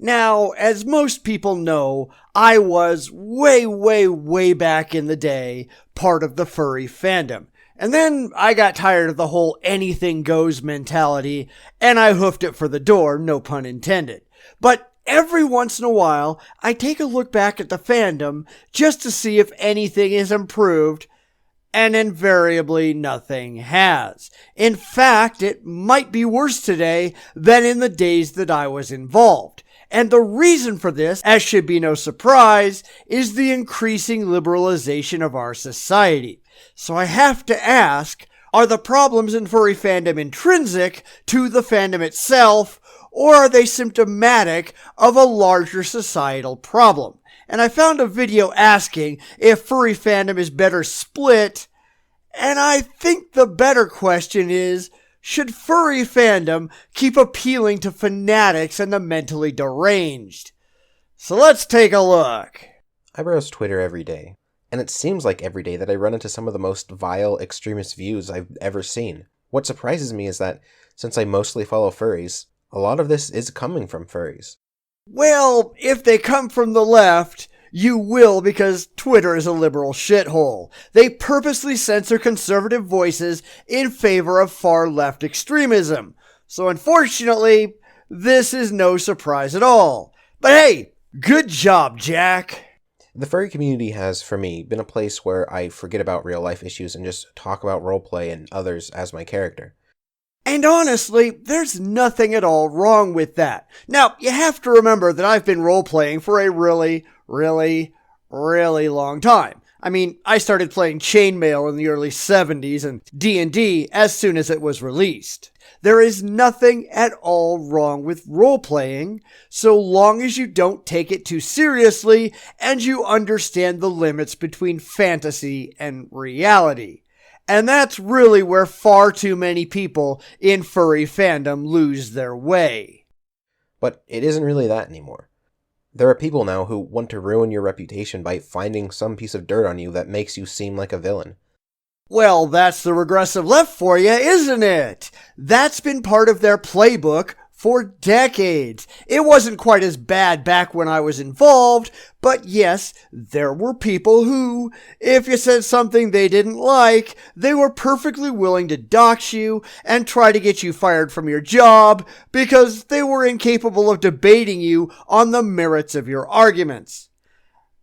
Now, as most people know, I was way back in the day part of the furry fandom. And then I got tired of the whole anything goes mentality, and I hoofed it for the door, no pun intended. But every once in a while, I take a look back at the fandom just to see if anything has improved, and invariably nothing has. In fact, it might be worse today than in the days that I was involved. And the reason for this, as should be no surprise, is the increasing liberalization of our society. So I have to ask, are the problems in furry fandom intrinsic to the fandom itself, or are they symptomatic of a larger societal problem? And I found a video asking if furry fandom is better split, and I think the better question is, should furry fandom keep appealing to fanatics and the mentally deranged? So let's take a look. I browse Twitter every day, and it seems like every day that I run into some of the most vile extremist views I've ever seen. What surprises me is that, since I mostly follow furries, a lot of this is coming from furries. Well, if they come from the left, you will, because Twitter is a liberal shithole. They purposely censor conservative voices in favor of far left extremism. So unfortunately, this is no surprise at all. But hey, good job, Jack. The furry community has, for me, been a place where I forget about real life issues and just talk about roleplay and others as my character. And honestly, there's nothing at all wrong with that. Now, you have to remember that I've been role-playing for a really long time. I mean, I started playing Chainmail in the early 70s and D&D as soon as it was released. There is nothing at all wrong with role-playing, so long as you don't take it too seriously and you understand the limits between fantasy and reality. And that's really where far too many people in furry fandom lose their way. But it isn't really that anymore. There are people now who want to ruin your reputation by finding some piece of dirt on you that makes you seem like a villain. Well, that's the regressive left for you, isn't it? That's been part of their playbook for decades. It wasn't quite as bad back when I was involved, but yes, there were people who, if you said something they didn't like, they were perfectly willing to dox you and try to get you fired from your job because they were incapable of debating you on the merits of your arguments.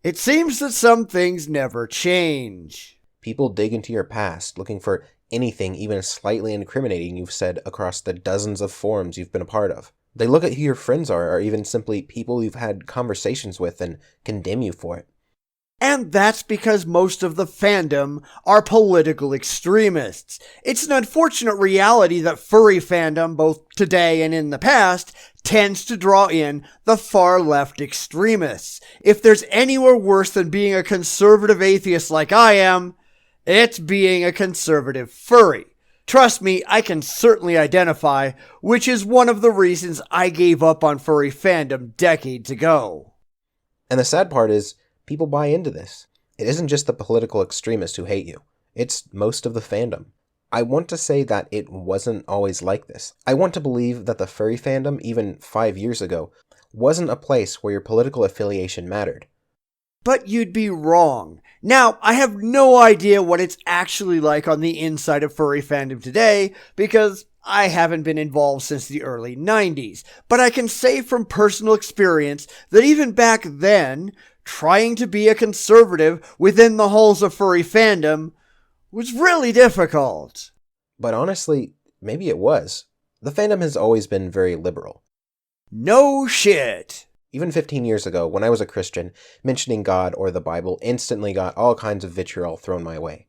It seems that some things never change. People dig into your past, looking for anything even slightly incriminating you've said across the dozens of forums you've been a part of. They look at who your friends are, or even simply people you've had conversations with, and condemn you for it. And that's because most of the fandom are political extremists. It's an unfortunate reality that furry fandom, both today and in the past, tends to draw in the far left extremists. If there's anywhere worse than being a conservative atheist like I am, it's being a conservative furry. Trust me, I can certainly identify, which is one of the reasons I gave up on furry fandom decades ago. And the sad part is, people buy into this. It isn't just the political extremists who hate you. It's most of the fandom. I want to say that it wasn't always like this. I want to believe that the furry fandom, even 5 years ago, wasn't a place where your political affiliation mattered. But you'd be wrong. Now, I have no idea what it's actually like on the inside of furry fandom today, because I haven't been involved since the early 90s. But I can say from personal experience that even back then, trying to be a conservative within the halls of furry fandom was really difficult. But honestly, maybe it was. The fandom has always been very liberal. No shit. Even 15 years ago, when I was a Christian, mentioning God or the Bible instantly got all kinds of vitriol thrown my way.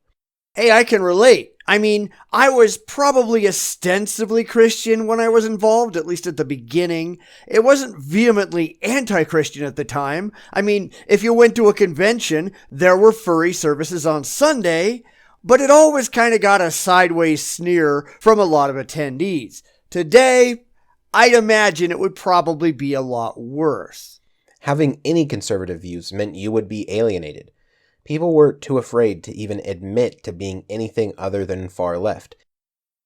Hey, I can relate. I mean, I was probably ostensibly Christian when I was involved, at least at the beginning. It wasn't vehemently anti-Christian at the time. I mean, if you went to a convention, there were furry services on Sunday, but it always kind of got a sideways sneer from a lot of attendees. Today, I'd imagine it would probably be a lot worse. Having any conservative views meant you would be alienated. People were too afraid to even admit to being anything other than far left.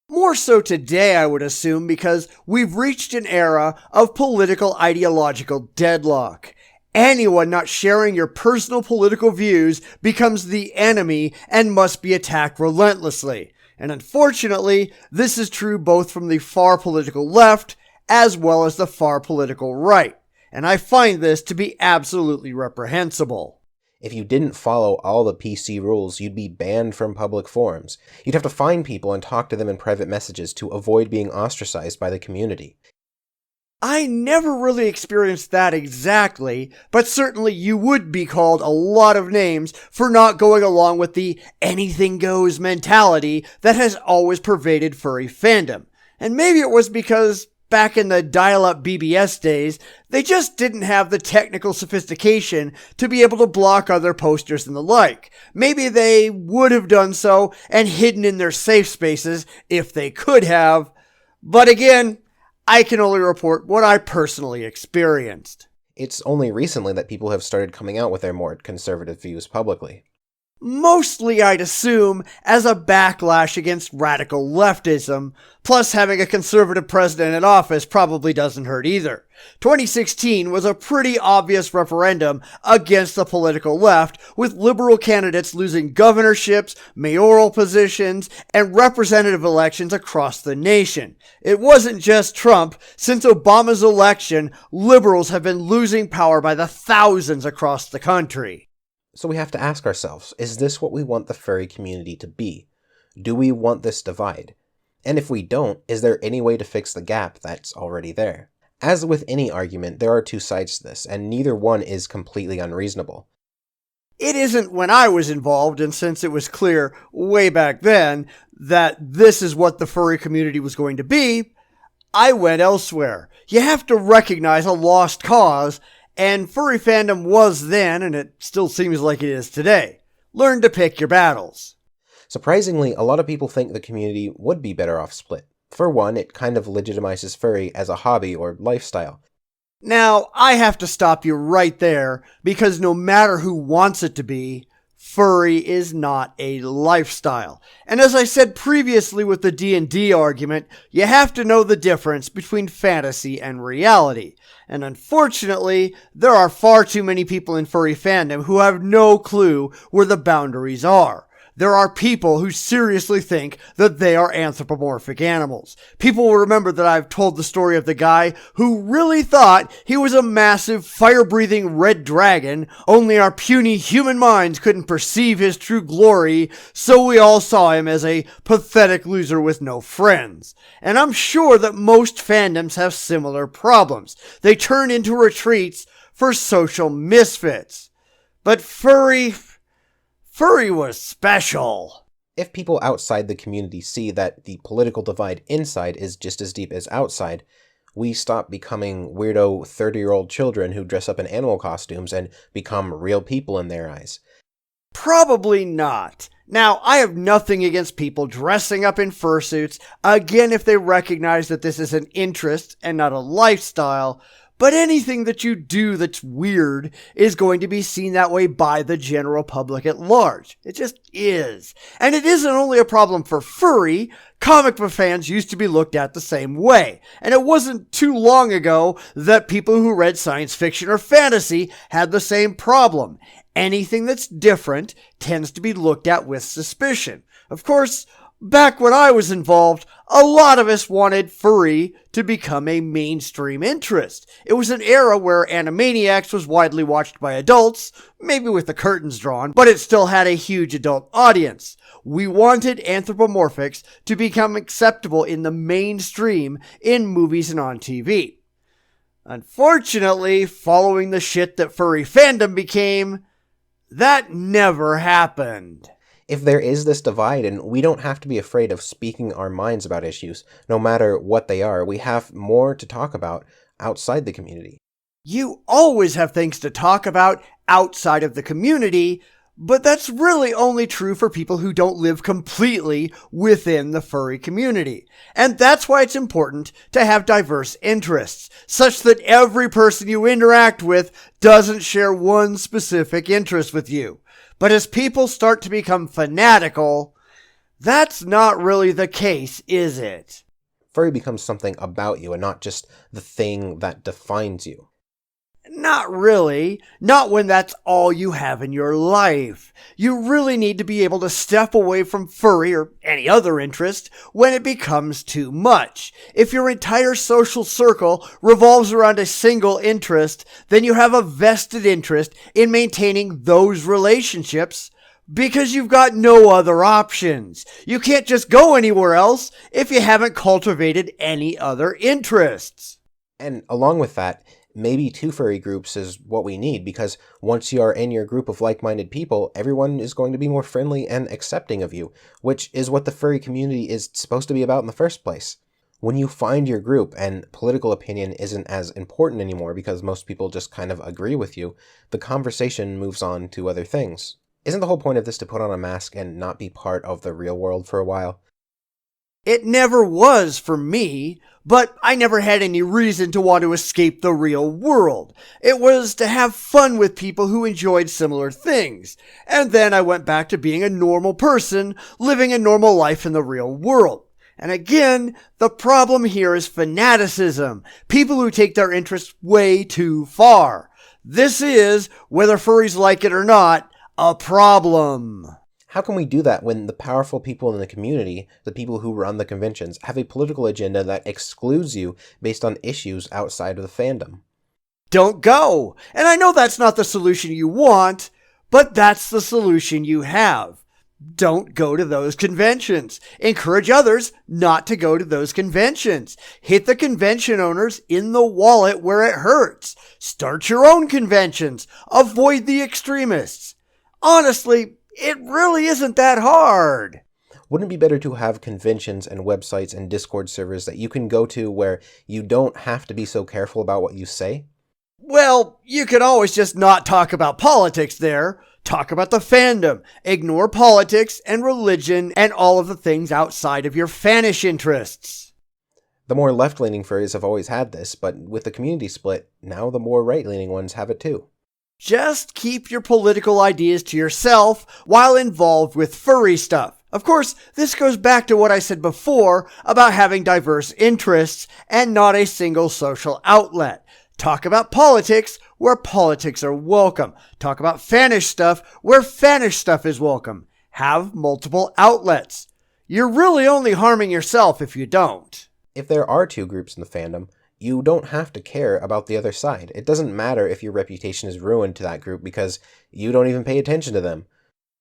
More so today, I would assume, because we've reached an era of political ideological deadlock. Anyone not sharing your personal political views becomes the enemy and must be attacked relentlessly. And unfortunately, this is true both from the far political left as well as the far political right. And I find this to be absolutely reprehensible. If you didn't follow all the PC rules, you'd be banned from public forums. You'd have to find people and talk to them in private messages to avoid being ostracized by the community. I never really experienced that exactly, but certainly you would be called a lot of names for not going along with the anything goes mentality that has always pervaded furry fandom. And maybe it was because back in the dial-up BBS days, they just didn't have the technical sophistication to be able to block other posters and the like. Maybe they would have done so and hidden in their safe spaces if they could have. But again, I can only report what I personally experienced. It's only recently that people have started coming out with their more conservative views publicly. Mostly, I'd assume, as a backlash against radical leftism, plus having a conservative president in office probably doesn't hurt either. 2016 was a pretty obvious referendum against the political left, with liberal candidates losing governorships, mayoral positions, and representative elections across the nation. It wasn't just Trump. Since Obama's election, liberals have been losing power by the thousands across the country. So we have to ask ourselves, is this what we want the furry community to be? Do we want this divide? And if we don't, is there any way to fix the gap that's already there? As with any argument, there are two sides to this, and neither one is completely unreasonable. It isn't when I was involved, and since it was clear way back then that this is what the furry community was going to be, I went elsewhere. You have to recognize a lost cause, and furry fandom was then, and it still seems like it is today. Learn to pick your battles. Surprisingly, a lot of people think the community would be better off split. For one, it kind of legitimizes furry as a hobby or lifestyle. Now, I have to stop you right there, because no matter who wants it to be, furry is not a lifestyle. And as I said previously with the D&D argument, you have to know the difference between fantasy and reality. And unfortunately, there are far too many people in furry fandom who have no clue where the boundaries are. There are people who seriously think that they are anthropomorphic animals. People will remember that I've told the story of the guy who really thought he was a massive fire-breathing red dragon, only our puny human minds couldn't perceive his true glory, so we all saw him as a pathetic loser with no friends. And I'm sure that most fandoms have similar problems. They turn into retreats for social misfits. But Furry was special. If people outside the community see that the political divide inside is just as deep as outside, we stop becoming weirdo 30-year-old children who dress up in animal costumes and become real people in their eyes. Probably not. Now, I have nothing against people dressing up in fursuits, again if they recognize that this is an interest and not a lifestyle, but anything that you do that's weird is going to be seen that way by the general public at large. It just is. And it isn't only a problem for furry. Comic book fans used to be looked at the same way. And it wasn't too long ago that people who read science fiction or fantasy had the same problem. Anything that's different tends to be looked at with suspicion. Of course, back when I was involved, a lot of us wanted furry to become a mainstream interest. It was an era where Animaniacs was widely watched by adults, maybe with the curtains drawn, but it still had a huge adult audience. We wanted anthropomorphics to become acceptable in the mainstream in movies and on TV. Unfortunately, following the shit that furry fandom became, that never happened. If there is this divide, and we don't have to be afraid of speaking our minds about issues, no matter what they are, we have more to talk about outside the community. You always have things to talk about outside of the community, but that's really only true for people who don't live completely within the furry community. And that's why it's important to have diverse interests, such that every person you interact with doesn't share one specific interest with you. But as people start to become fanatical, That's not really the case, is it? Furry becomes something about you and not just the thing that defines you. Not really. Not when that's all you have in your life. You really need to be able to step away from furry or any other interest when it becomes too much. If your entire social circle revolves around a single interest, then you have a vested interest in maintaining those relationships because you've got no other options. You can't just go anywhere else if you haven't cultivated any other interests. And along with that, maybe 2 furry groups is what we need, because once you are in your group of like-minded people, everyone is going to be more friendly and accepting of you, which is what the furry community is supposed to be about in the first place. When you find your group and political opinion isn't as important anymore because most people just kind of agree with you, the conversation moves on to other things. Isn't the whole point of this to put on a mask and not be part of the real world for a while? It never was for me, but I never had any reason to want to escape the real world. It was to have fun with people who enjoyed similar things. And then I went back to being a normal person, living a normal life in the real world. And again, the problem here is fanaticism. People who take their interests way too far. This is, whether furries like it or not, a problem. How can we do that when the powerful people in the community, the people who run the conventions, have a political agenda that excludes you based on issues outside of the fandom? Don't go. And I know that's not the solution you want, but that's the solution you have. Don't go to those conventions. Encourage others not to go to those conventions. Hit the convention owners in the wallet where it hurts. Start your own conventions. Avoid the extremists. Honestly, it really isn't that hard. Wouldn't it be better to have conventions and websites and Discord servers that you can go to where you don't have to be so careful about what you say? Well, you could always just not talk about politics there. Talk about the fandom. Ignore politics and religion and all of the things outside of your fanish interests. The more left-leaning furries have always had this, but with the community split, now the more right-leaning ones have it too. Just keep your political ideas to yourself while involved with furry stuff. Of course, this goes back to what I said before about having diverse interests and not a single social outlet. Talk about politics where politics are welcome. Talk about fanish stuff where fanish stuff is welcome. Have multiple outlets. You're really only harming yourself if you don't. If there are 2 groups in the fandom, you don't have to care about the other side. It doesn't matter if your reputation is ruined to that group because you don't even pay attention to them.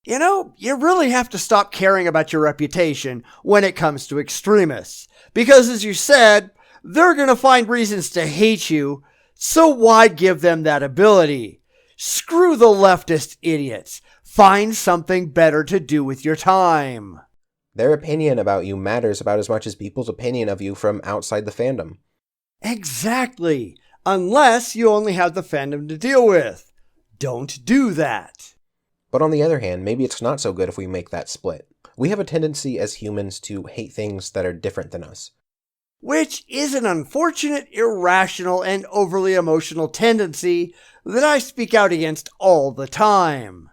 You know, you really have to stop caring about your reputation when it comes to extremists. Because as you said, they're going to find reasons to hate you, so why give them that ability? Screw the leftist idiots. Find something better to do with your time. Their opinion about you matters about as much as people's opinion of you from outside the fandom. Exactly. Unless you only have the fandom to deal with. Don't do that. But on the other hand, maybe it's not so good if we make that split. We have a tendency as humans to hate things that are different than us. Which is an unfortunate, irrational, and overly emotional tendency that I speak out against all the time.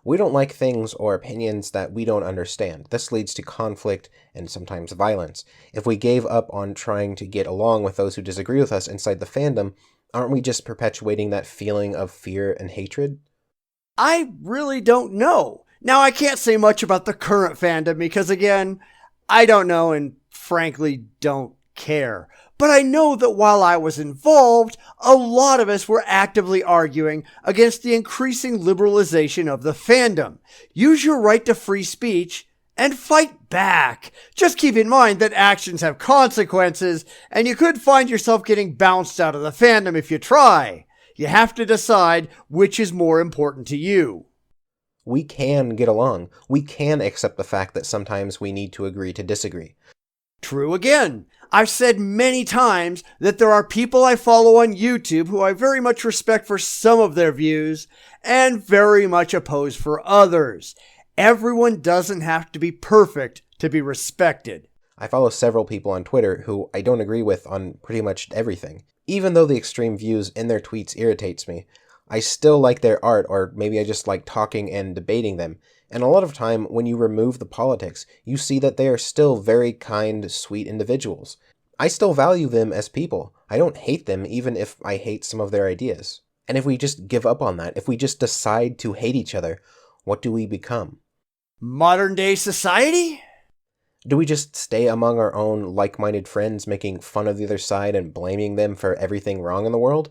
We don't like things or opinions that we don't understand. This leads to conflict and sometimes violence. If we gave up on trying to get along with those who disagree with us inside the fandom, aren't we just perpetuating that feeling of fear and hatred? I really don't know. Now, I can't say much about the current fandom because, again, I don't know and frankly don't care. But I know that while I was involved, a lot of us were actively arguing against the increasing liberalization of the fandom. Use your right to free speech and fight back. Just keep in mind that actions have consequences, and you could find yourself getting bounced out of the fandom if you try. You have to decide which is more important to you. We can get along. We can accept the fact that sometimes we need to agree to disagree. True again. I've said many times that there are people I follow on YouTube who I very much respect for some of their views and very much oppose for others. Everyone doesn't have to be perfect to be respected. I follow several people on Twitter who I don't agree with on pretty much everything. Even though the extreme views in their tweets irritates me, I still like their art, or maybe I just like talking and debating them. And a lot of time, when you remove the politics, you see that they are still very kind, sweet individuals. I still value them as people. I don't hate them, even if I hate some of their ideas. And if we just give up on that, if we just decide to hate each other, what do we become? Modern day society? Do we just stay among our own like-minded friends, making fun of the other side and blaming them for everything wrong in the world?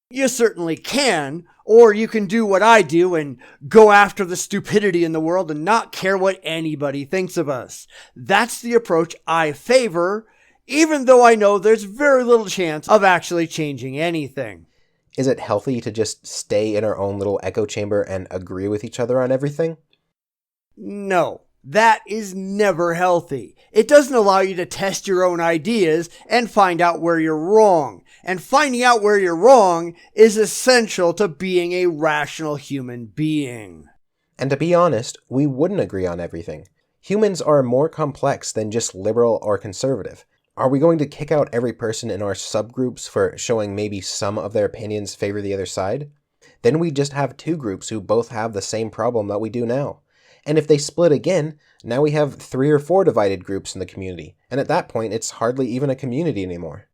You certainly can, or you can do what I do and go after the stupidity in the world and not care what anybody thinks of us. That's the approach I favor, even though I know there's very little chance of actually changing anything. Is it healthy to just stay in our own little echo chamber and agree with each other on everything? No. That is never healthy. It doesn't allow you to test your own ideas and find out where you're wrong. And finding out where you're wrong is essential to being a rational human being. And to be honest, we wouldn't agree on everything. Humans are more complex than just liberal or conservative. Are we going to kick out every person in our subgroups for showing maybe some of their opinions favor the other side? Then we just have two groups who both have the same problem that we do now. And if they split again, now we have 3 or 4 divided groups in the community, and at that point it's hardly even a community anymore.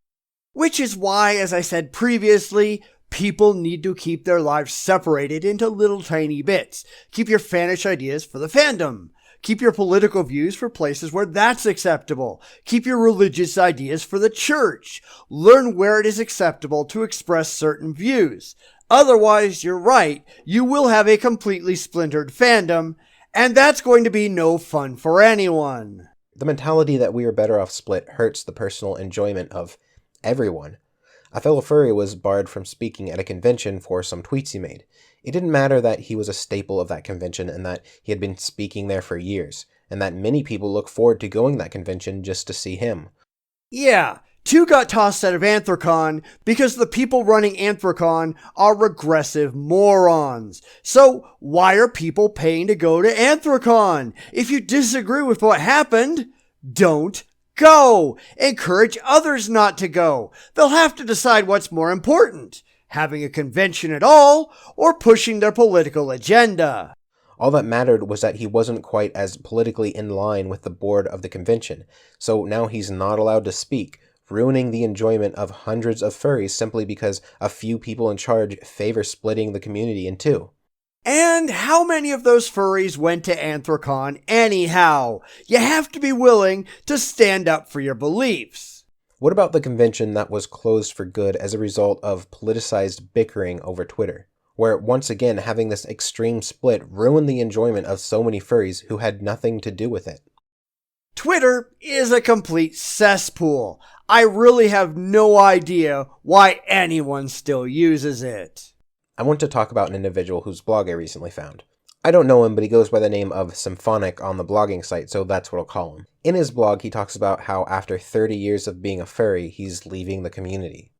Which is why, as I said previously, people need to keep their lives separated into little tiny bits. Keep your fanish ideas for the fandom. Keep your political views for places where that's acceptable. Keep your religious ideas for the church. Learn where it is acceptable to express certain views. Otherwise, you're right, you will have a completely splintered fandom, and that's going to be no fun for anyone. The mentality that we are better off split hurts the personal enjoyment of everyone. A fellow furry was barred from speaking at a convention for some tweets he made. It didn't matter that he was a staple of that convention and that he had been speaking there for years, and that many people look forward to going to that convention just to see him. Yeah, 2 got tossed out of Anthrocon because the people running Anthrocon are regressive morons. So why are people paying to go to Anthrocon? If you disagree with what happened, don't go. Encourage others not to go. They'll have to decide what's more important, having a convention at all or pushing their political agenda. All that mattered was that he wasn't quite as politically in line with the board of the convention, so now he's not allowed to speak, ruining the enjoyment of hundreds of furries simply because a few people in charge favor splitting the community in 2. And how many of those furries went to Anthrocon anyhow? You have to be willing to stand up for your beliefs. What about the convention that was closed for good as a result of politicized bickering over Twitter, where once again having this extreme split ruined the enjoyment of so many furries who had nothing to do with it? Twitter is a complete cesspool. I really have no idea why anyone still uses it. I want to talk about an individual whose blog I recently found. I don't know him, but he goes by the name of Symptom on the blogging site, so that's what I'll call him. In his blog, he talks about how after 30 years of being a furry, he's leaving the community.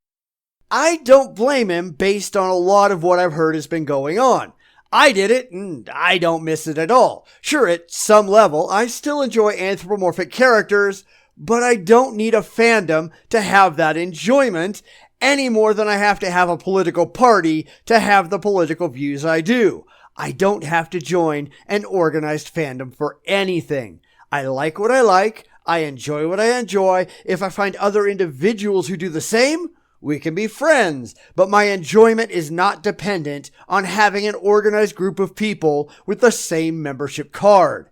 I don't blame him based on a lot of what I've heard has been going on. I did it, and I don't miss it at all. Sure, at some level, I still enjoy anthropomorphic characters, but I don't need a fandom to have that enjoyment, any more than I have to have a political party to have the political views I do. I don't have to join an organized fandom for anything. I like what I like. I enjoy what I enjoy. If I find other individuals who do the same, we can be friends. But my enjoyment is not dependent on having an organized group of people with the same membership card.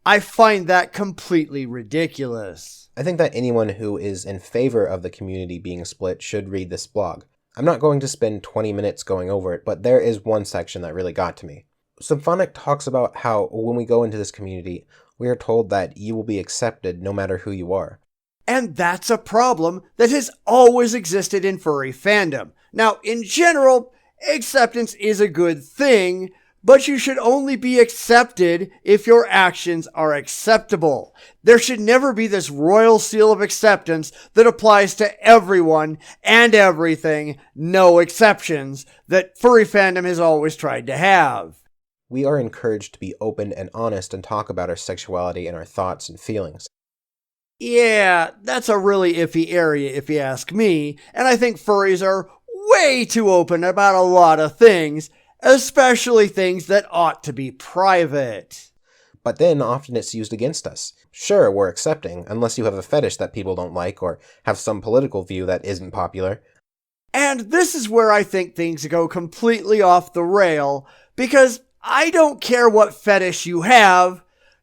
I find that completely ridiculous. I think that anyone who is in favor of the community being split should read this blog. I'm not going to spend 20 minutes going over it, but there is one section that really got to me. Symphonic talks about how when we go into this community, we are told that you will be accepted no matter who you are. And that's a problem that has always existed in furry fandom. Now, in general, acceptance is a good thing, but you should only be accepted if your actions are acceptable. There should never be this royal seal of acceptance that applies to everyone and everything, no exceptions, that furry fandom has always tried to have. We are encouraged to be open and honest and talk about our sexuality and our thoughts and feelings. Yeah, that's a really iffy area if you ask me, and I think furries are way too open about a lot of things, especially things that ought to be private. But then often it's used against us. Sure, we're accepting, unless you have a fetish that people don't like or have some political view that isn't popular. And this is where I think things go completely off the rail, because I don't care what fetish you have,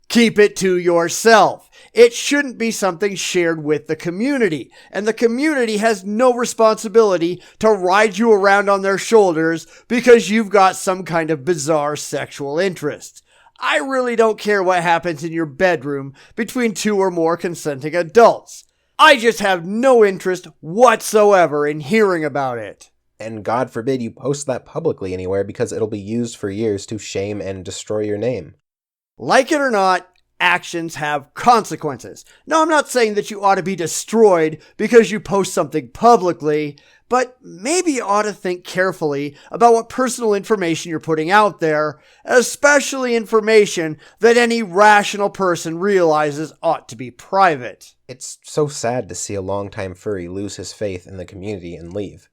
keep it to yourself. It shouldn't be something shared with the community, and the community has no responsibility to ride you around on their shoulders because you've got some kind of bizarre sexual interest. I really don't care what happens in your bedroom between 2 or more consenting adults. I just have no interest whatsoever in hearing about it. And God forbid you post that publicly anywhere because it'll be used for years to shame and destroy your name. Like it or not, actions have consequences. Now, I'm not saying that you ought to be destroyed because you post something publicly, but maybe you ought to think carefully about what personal information you're putting out there, especially information that any rational person realizes ought to be private. It's so sad to see a longtime furry lose his faith in the community and leave.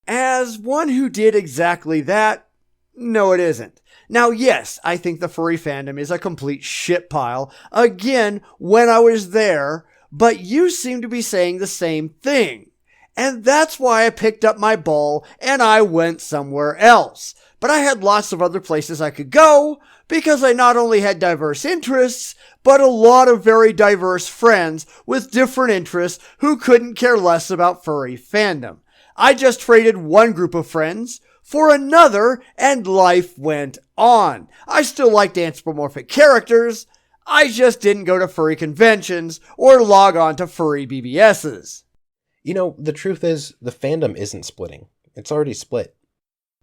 As one who did exactly that, no it isn't. Now yes, I think the furry fandom is a complete shit pile, again, when I was there, but you seem to be saying the same thing. And that's why I picked up my ball and I went somewhere else. But I had lots of other places I could go, because I not only had diverse interests, but a lot of very diverse friends with different interests who couldn't care less about furry fandom. I just traded one group of friends for another, and life went on. I still liked anthropomorphic characters. I just didn't go to furry conventions or log on to furry BBSs. You know, the truth is, the fandom isn't splitting. It's already split.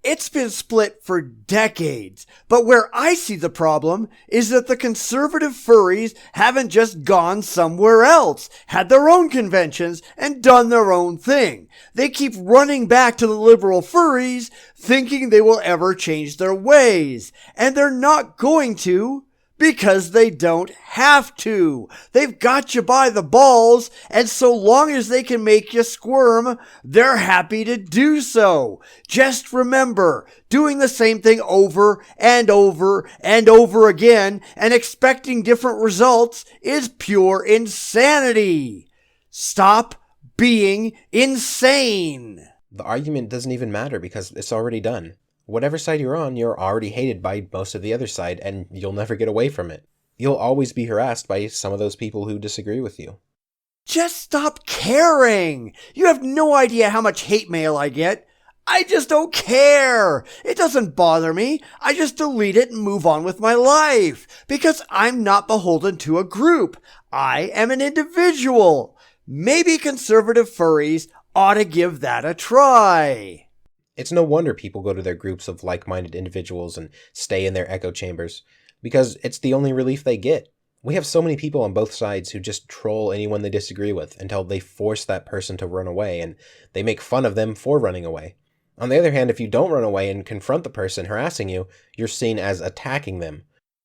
It's been split for decades, but where I see the problem is that the conservative furries haven't just gone somewhere else, had their own conventions, and done their own thing. They keep running back to the liberal furries, thinking they will ever change their ways, and they're not going to. Because they don't have to. They've got you by the balls, and so long as they can make you squirm, they're happy to do so. Just remember, doing the same thing over and over and over again and expecting different results is pure insanity. Stop being insane. The argument doesn't even matter because it's already done. Whatever side you're on, you're already hated by most of the other side, and you'll never get away from it. You'll always be harassed by some of those people who disagree with you. Just stop caring. You have no idea how much hate mail I get. I just don't care. It doesn't bother me. I just delete it and move on with my life, because I'm not beholden to a group. I am an individual. Maybe conservative furries ought to give that a try. It's no wonder people go to their groups of like-minded individuals and stay in their echo chambers, because it's the only relief they get. We have so many people on both sides who just troll anyone they disagree with until they force that person to run away, and they make fun of them for running away. On the other hand, if you don't run away and confront the person harassing you, you're seen as attacking them.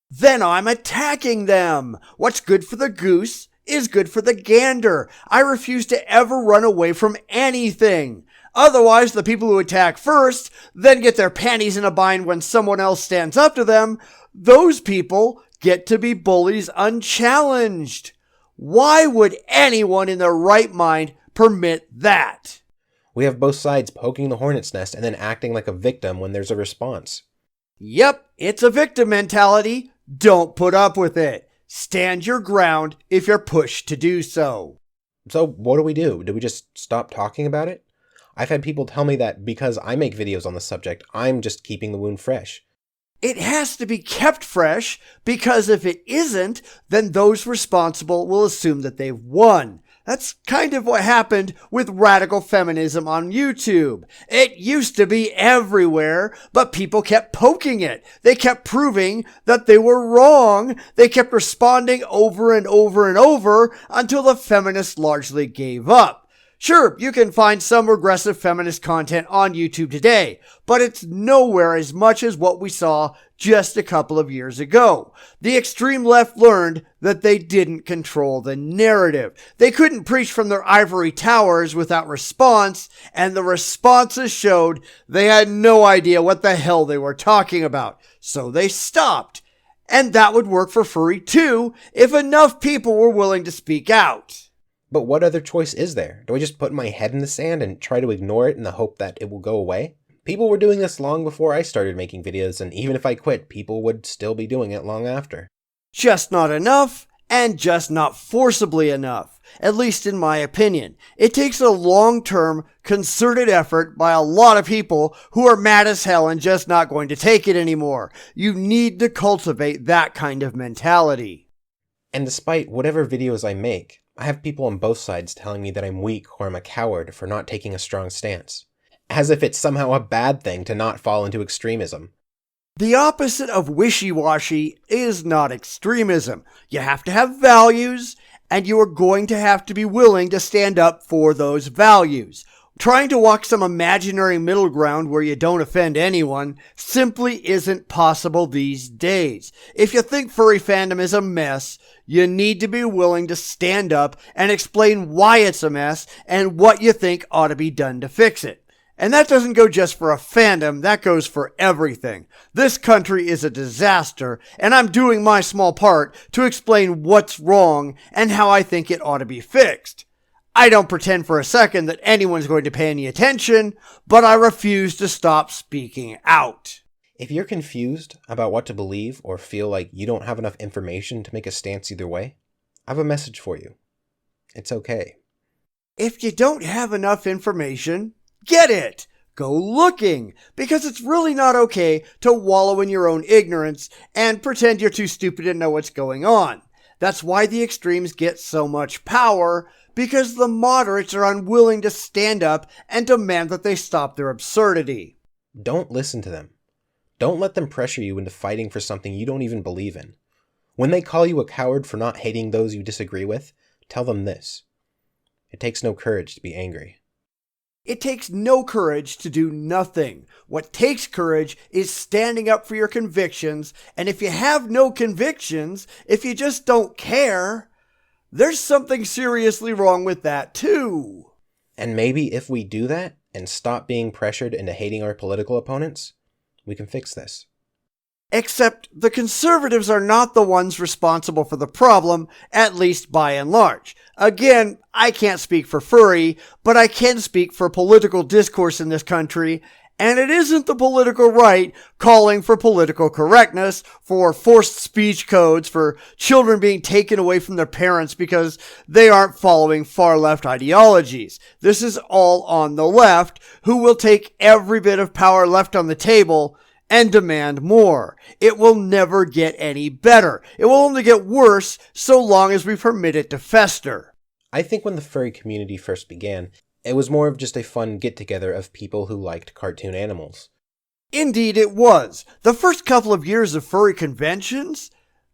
Then I'm attacking them. What's good for the goose is good for the gander. I refuse to ever run away from anything. Otherwise, the people who attack first, then get their panties in a bind when someone else stands up to them, those people get to be bullies unchallenged. Why would anyone in their right mind permit that? We have both sides poking the hornet's nest and then acting like a victim when there's a response. Yep, it's a victim mentality. Don't put up with it. Stand your ground if you're pushed to do so. So what do? Do we just stop talking about it? I've had people tell me that because I make videos on the subject, I'm just keeping the wound fresh. It has to be kept fresh, because if it isn't, then those responsible will assume that they've won. That's kind of what happened with radical feminism on YouTube. It used to be everywhere, but people kept poking it. They kept proving that they were wrong. They kept responding over and over and over until the feminists largely gave up. Sure, you can find some regressive feminist content on YouTube today, but it's nowhere as much as what we saw just a couple of years ago. The extreme left learned that they didn't control the narrative. They couldn't preach from their ivory towers without response, and the responses showed they had no idea what the hell they were talking about. So they stopped. And that would work for furry too, if enough people were willing to speak out. But what other choice is there? Do I just put my head in the sand and try to ignore it in the hope that it will go away? People were doing this long before I started making videos, and even if I quit, people would still be doing it long after. Just not enough, and just not forcibly enough, at least in my opinion. It takes a long-term, concerted effort by a lot of people who are mad as hell and just not going to take it anymore. You need to cultivate that kind of mentality. And despite whatever videos I make, I have people on both sides telling me that I'm weak or I'm a coward for not taking a strong stance. As if it's somehow a bad thing to not fall into extremism. The opposite of wishy-washy is not extremism. You have to have values, and you are going to have to be willing to stand up for those values. Trying to walk some imaginary middle ground where you don't offend anyone simply isn't possible these days. If you think furry fandom is a mess, you need to be willing to stand up and explain why it's a mess and what you think ought to be done to fix it. And that doesn't go just for a fandom, that goes for everything. This country is a disaster, and I'm doing my small part to explain what's wrong and how I think it ought to be fixed. I don't pretend for a second that anyone's going to pay any attention, but I refuse to stop speaking out. If you're confused about what to believe or feel like you don't have enough information to make a stance either way, I have a message for you. It's okay. If you don't have enough information, get it! Go looking, because it's really not okay to wallow in your own ignorance and pretend you're too stupid to know what's going on. That's why the extremes get so much power, because the moderates are unwilling to stand up and demand that they stop their absurdity. Don't listen to them. Don't let them pressure you into fighting for something you don't even believe in. When they call you a coward for not hating those you disagree with, tell them this. It takes no courage to be angry. It takes no courage to do nothing. What takes courage is standing up for your convictions, and if you have no convictions, if you just don't care, there's something seriously wrong with that too. And maybe if we do that and stop being pressured into hating our political opponents, we can fix this. Except the conservatives are not the ones responsible for the problem, at least by and large. Again, I can't speak for furry, but I can speak for political discourse in this country, and it isn't the political right calling for political correctness, for forced speech codes, for children being taken away from their parents because they aren't following far-left ideologies. This is all on the left, who will take every bit of power left on the table and demand more. It will never get any better. It will only get worse so long as we permit it to fester. I think when the furry community first began, it was more of just a fun get-together of people who liked cartoon animals. Indeed it was. The first couple of years of furry conventions,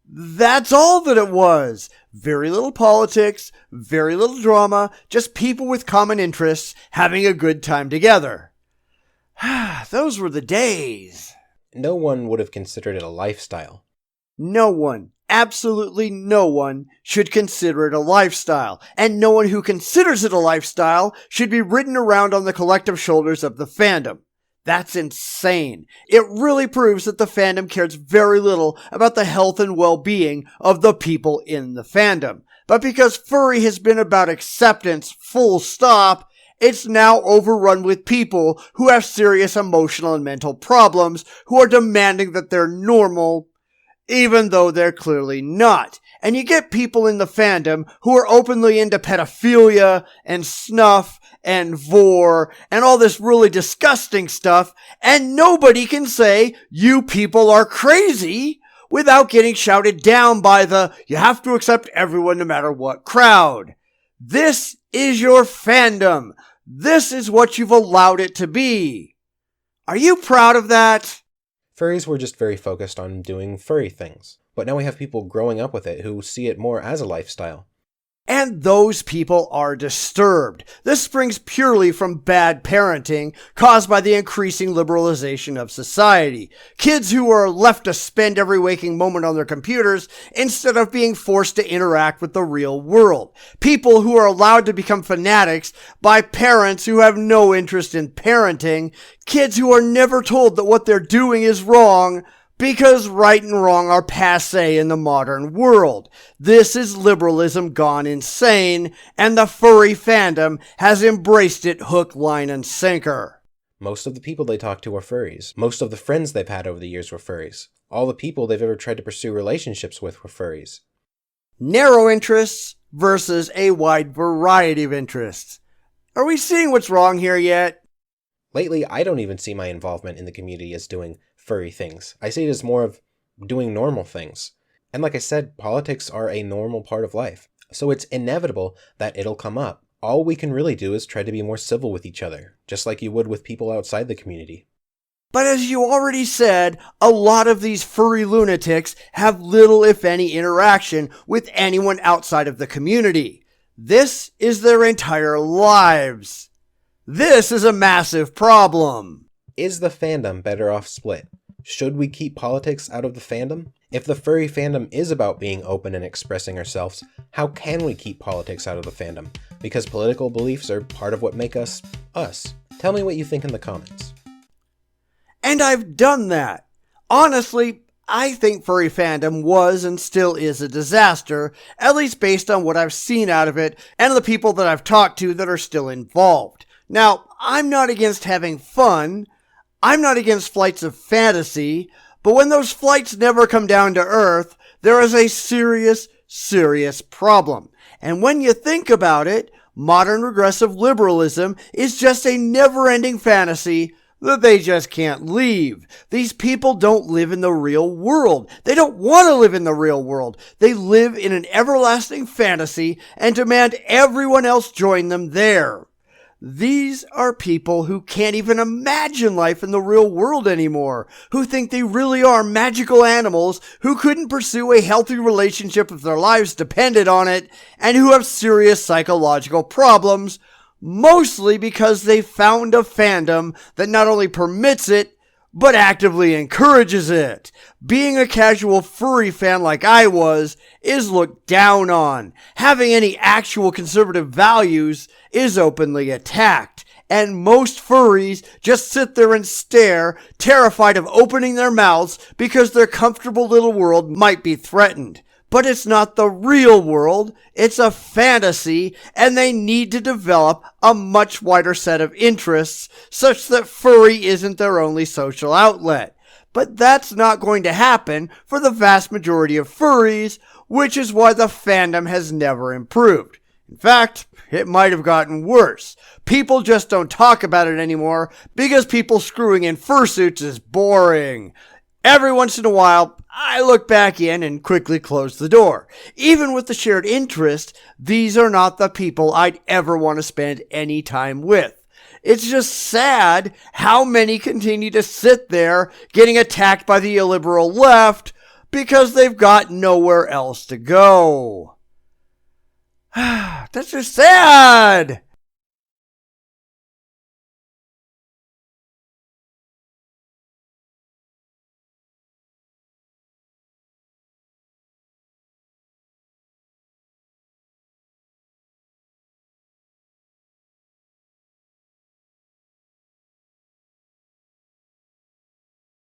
that's all that it was. Very little politics, very little drama, just people with common interests having a good time together. Those were the days. No one would have considered it a lifestyle. No one, absolutely no one, should consider it a lifestyle. And no one who considers it a lifestyle should be ridden around on the collective shoulders of the fandom. That's insane. It really proves that the fandom cares very little about the health and well-being of the people in the fandom. But because furry has been about acceptance, full stop, it's now overrun with people who have serious emotional and mental problems, who are demanding that they're normal, even though they're clearly not. And you get people in the fandom who are openly into pedophilia and snuff and vor and all this really disgusting stuff, and nobody can say, you people are crazy, without getting shouted down by the, you have to accept everyone no matter what crowd. This is your fandom. This is what you've allowed it to be. Are you proud of that? Furries were just very focused on doing furry things, but now we have people growing up with it who see it more as a lifestyle. And those people are disturbed. This springs purely from bad parenting caused by the increasing liberalization of society. Kids who are left to spend every waking moment on their computers instead of being forced to interact with the real world. People who are allowed to become fanatics by parents who have no interest in parenting. Kids who are never told that what they're doing is wrong, because right and wrong are passé in the modern world. This is liberalism gone insane, and the furry fandom has embraced it hook, line, and sinker. Most of the people they talk to are furries. Most of the friends they've had over the years were furries. All the people they've ever tried to pursue relationships with were furries. Narrow interests versus a wide variety of interests. Are we seeing what's wrong here yet? Lately, I don't even see my involvement in the community as doing furry things. I see it as more of doing normal things. And like I said, politics are a normal part of life. So it's inevitable that it'll come up. All we can really do is try to be more civil with each other, just like you would with people outside the community. But as you already said, a lot of these furry lunatics have little, if any, interaction with anyone outside of the community. This is their entire lives. This is a massive problem. Is the fandom better off split? Should we keep politics out of the fandom? If the furry fandom is about being open and expressing ourselves, how can we keep politics out of the fandom? Because political beliefs are part of what make us, us. Tell me what you think in the comments. And I've done that. Honestly, I think furry fandom was and still is a disaster, at least based on what I've seen out of it and the people that I've talked to that are still involved. Now, I'm not against having fun. I'm not against flights of fantasy, but when those flights never come down to earth, there is a serious, serious problem. And when you think about it, modern regressive liberalism is just a never-ending fantasy that they just can't leave. These people don't live in the real world. They don't want to live in the real world. They live in an everlasting fantasy and demand everyone else join them there. These are people who can't even imagine life in the real world anymore, who think they really are magical animals who couldn't pursue a healthy relationship if their lives depended on it, and who have serious psychological problems, mostly because they found a fandom that not only permits it, but actively encourages it. Being a casual furry fan like I was is looked down on. Having any actual conservative values is openly attacked. And most furries just sit there and stare, terrified of opening their mouths because their comfortable little world might be threatened. But it's not the real world, it's a fantasy, and they need to develop a much wider set of interests such that furry isn't their only social outlet. But that's not going to happen for the vast majority of furries, which is why the fandom has never improved. In fact, it might have gotten worse. People just don't talk about it anymore because people screwing in fursuits is boring. Every once in a while, I look back in and quickly close the door. Even with the shared interest, these are not the people I'd ever want to spend any time with. It's just sad how many continue to sit there getting attacked by the illiberal left because they've got nowhere else to go. That's just sad.